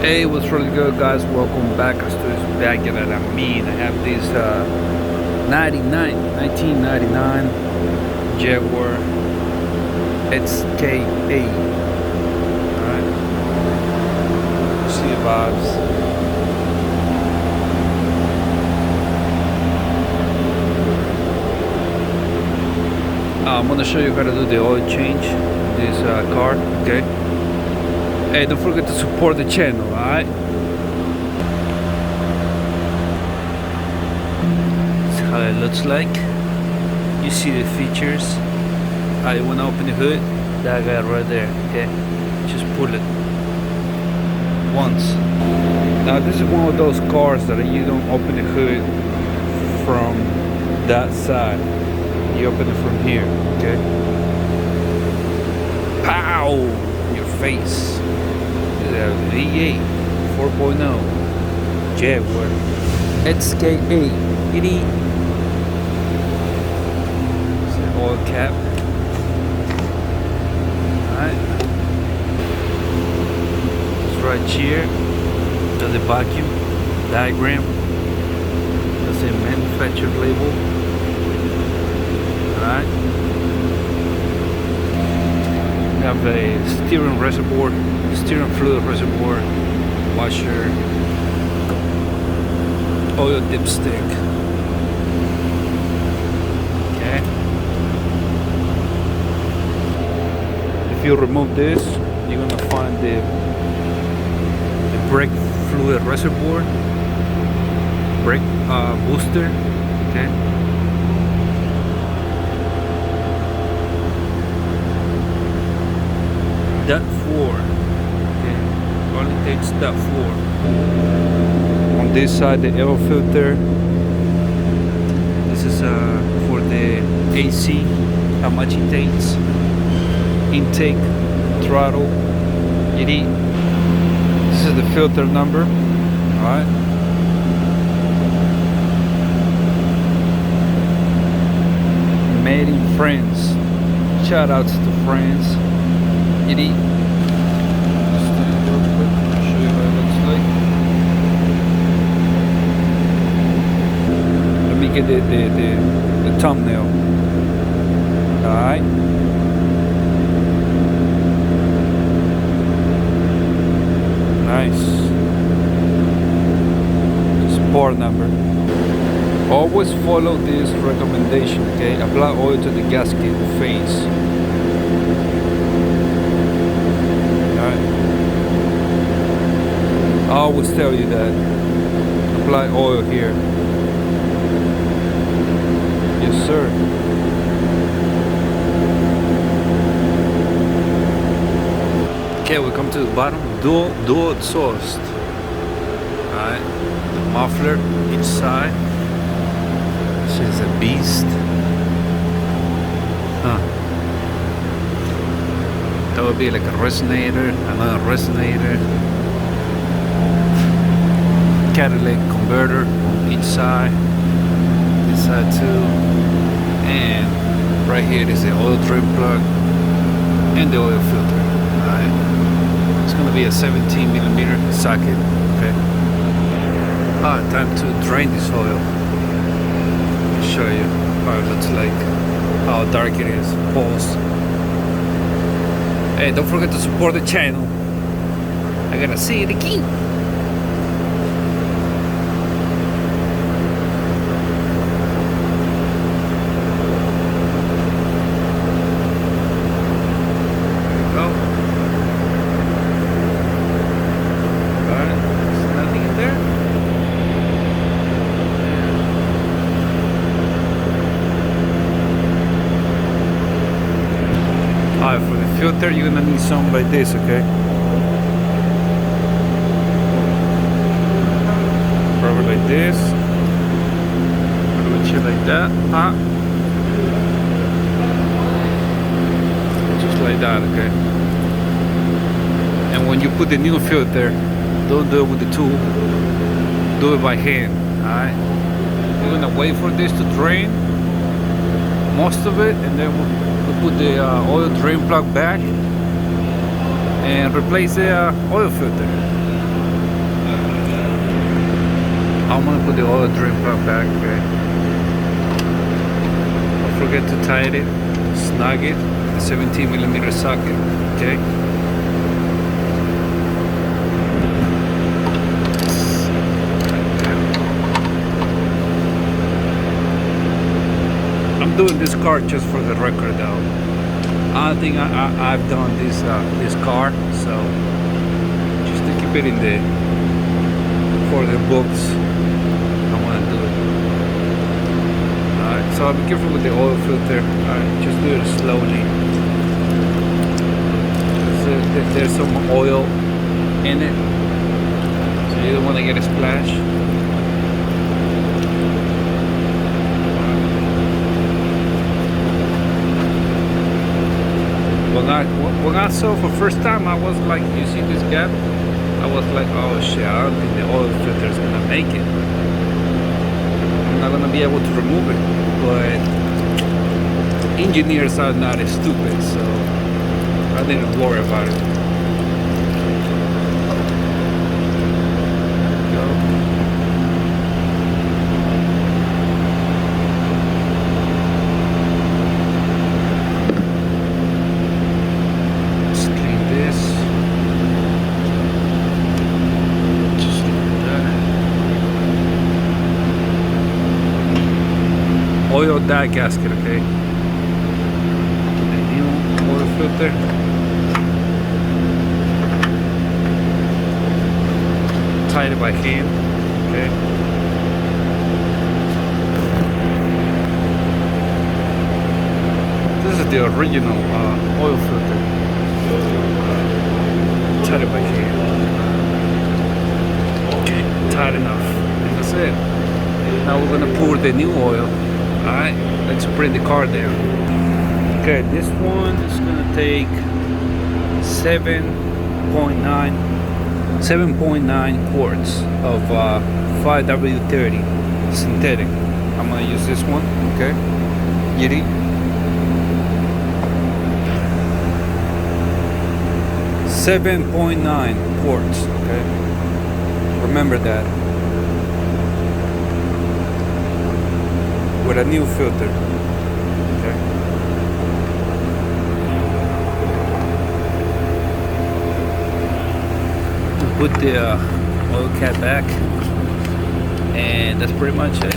Hey, what's really good, guys? Welcome back. Esto es Jaguar. I have this 1999 Jaguar XK8. Alright, see the vibes. I'm gonna show you how to do the oil change in this car. Okay. Hey, don't forget to support the channel, alright? That's how it looks like. You see the features. Alright, when I open the hood, that guy right there, okay? Just pull it once. Now this is one of those cars that you don't open the hood from that side. You open it from here, okay? Pow! Your face. V8 4.0 Jaguar XK8. It's an oil cap. Alright. It's right here. There's the vacuum diagram. There's a manufacturer label. Alright. We have a steering reservoir, steering fluid reservoir, washer, oil dipstick. Okay. If you remove this, you're gonna find the brake fluid reservoir, brake booster. Okay. That 4, okay, only takes that 4. On this side, the air filter. This is for the AC, how much it takes. Intake, throttle, ED. This is the filter number. All right. Made in France. Shout outs to France. Show you what it looks like. Let me get the thumbnail. Alright. Nice. Sport number. Always follow this recommendation, okay? Apply oil to the gasket face. I always tell you that. Apply oil here. Yes, sir. Okay, we come to the bottom. Dual exhaust. Alright. The muffler each side. She's a beast. That would be like a resonator, another resonator. Catalytic converter on each side, this side too, and right here is the oil drain plug and the oil filter. Alright, it's gonna be a 17mm socket. Okay. Time to drain this oil. Let me show you how it looks like, how dark it is. Pulse. Hey, don't forget to support the channel. I gotta see it again. Alright, for the filter you're gonna need something like this, okay? Probably like this. A little shit like that, huh? Just like that, okay? And when you put the new filter, don't do it with the tool, do it by hand, alright? You're gonna wait for this to drain most of it, and then we'll put the oil drain plug back and replace the oil filter. I'm gonna put the oil drain plug back, okay? Don't forget to tighten it, snug it, a 17mm socket, okay? I'm doing this car just for the record though. I don't think I've done this car, so just to keep it in the for the books, I want to do it. Alright, so I'll be careful with the oil filter. Alright, just do it slowly. There's some oil in it, so you don't want to get a splash. When I saw for first time, I was like, you see this gap? I was like, oh shit, I don't think the oil filter is gonna make it. I'm not gonna be able to remove it. But engineers are not as stupid, so I didn't worry about it. Oil that gasket, okay? The new oil filter. Tight it by hand, okay? This is the original oil filter. Tight it by hand. Okay, tight enough. And that's it. Now we're gonna pour the new oil. Alright, let's bring the car down. Okay, this one is gonna take 7.9 quarts of 5W30 synthetic. I'm gonna use this one, okay? Yeti. 7.9 quarts, okay? Remember that. With a new filter, okay? We'll put the oil cap back, and that's pretty much it.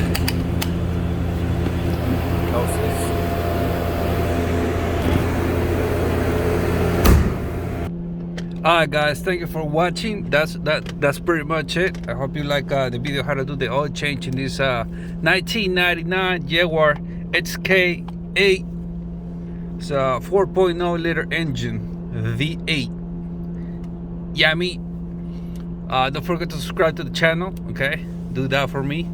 Alright guys, thank you for watching. That's pretty much it. I hope you like the video how to do the oil change in this 1999 Jaguar XK8. It's a 4.0 liter engine V8. Yummy. Don't forget to subscribe to the channel, okay? Do that for me.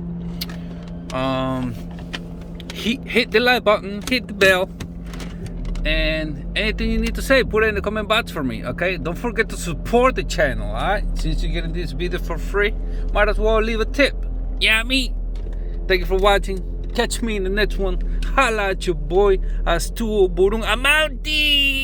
Hit the like button, hit the bell. And anything you need to say, put it in the comment box for me, okay? Don't forget to support the channel, alright? Since you're getting this video for free, might as well leave a tip. Yeah, me. Thank you for watching. Catch me in the next one. Holla at your boy. Astuo Burung Amanti.